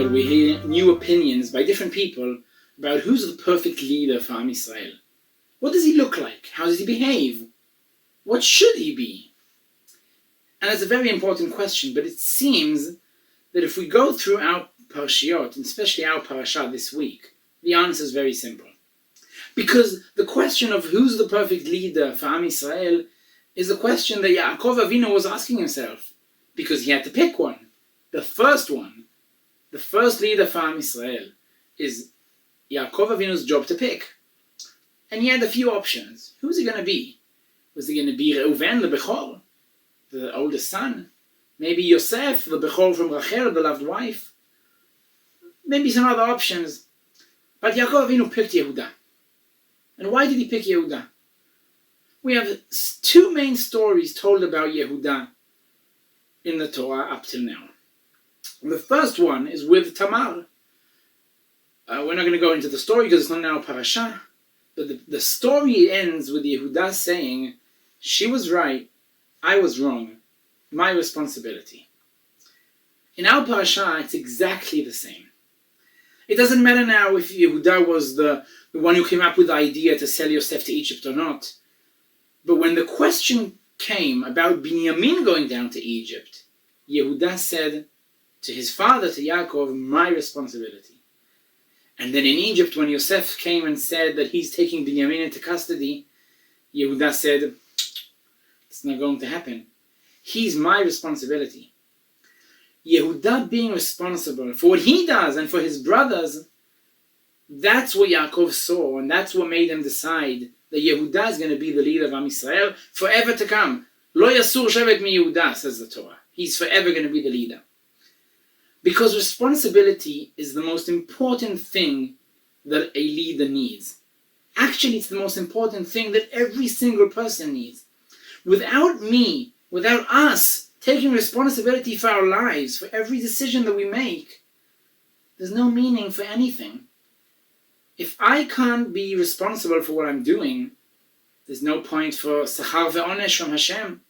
world, we hear new opinions by different people about who's the perfect leader for Am Yisrael. What does he look like? How does he behave? What should he be? And it's a very important question, but it seems that if we go through our Parashiot, and especially our Parashat this week, the answer is very simple. Because the question of who's the perfect leader for Am Yisrael is a question that Yaakov Avinu was asking himself, because he had to pick one. The first one, the first leader for Am Yisrael, is Yaakov Avinu's job to pick. And he had a few options. Who's he going to be? Was he going to be Reuven, the Bechor, the oldest son? Maybe Yosef, the Bechor from Rachel, the loved wife? Maybe some other options. But Yaakov Avinu picked Yehuda. And why did he pick Yehuda? We have two main stories told about Yehuda in the Torah up till now. The first one is with Tamar. We're not going to go into the story because it's not in our parasha, but the story ends with Yehuda saying, she was right, I was wrong, my responsibility. In our parasha, it's exactly the same. It doesn't matter now if Yehuda was the one who came up with the idea to sell Yosef to Egypt or not. But when the question came about Binyamin going down to Egypt, Yehuda said to his father, to Yaakov, my responsibility. And then in Egypt, when Yosef came and said that he's taking Binyamin into custody, Yehuda said, it's not going to happen. He's my responsibility. Yehuda being responsible for what he does and for his brothers, that's what Yaakov saw, and that's what made him decide that Yehuda is going to be the leader of Am Yisrael forever to come. Lo yasur shevet mi Yehuda, says the Torah. He's forever going to be the leader. Because responsibility is the most important thing that a leader needs. Actually, it's the most important thing that every single person needs. Without me, without us taking responsibility for our lives, for every decision that we make, there's no meaning for anything. If I can't be responsible for what I'm doing, there's no point for sachar ve'onesh from Hashem.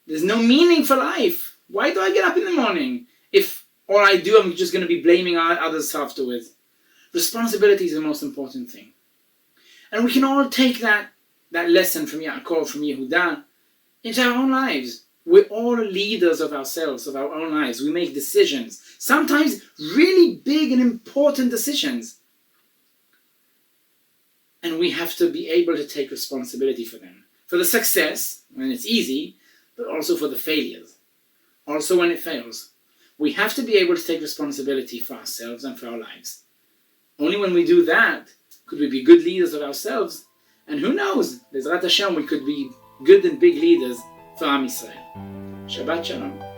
There's no meaning for life. Why do I get up in the morning if all I do, I'm just going to be blaming others afterwards? Responsibility is the most important thing. And we can all take that lesson from Yaakov, from Yehuda, into our own lives. We're all leaders of ourselves, of our own lives. We make decisions, sometimes really big and important decisions. And we have to be able to take responsibility for them. For the success, when it's easy, but also for the failures. Also when it fails. We have to be able to take responsibility for ourselves and for our lives. Only when we do that could we be good leaders of ourselves. And who knows, Bezrat Hashem, we could be good and big leaders for Am Yisrael. Shabbat Shalom.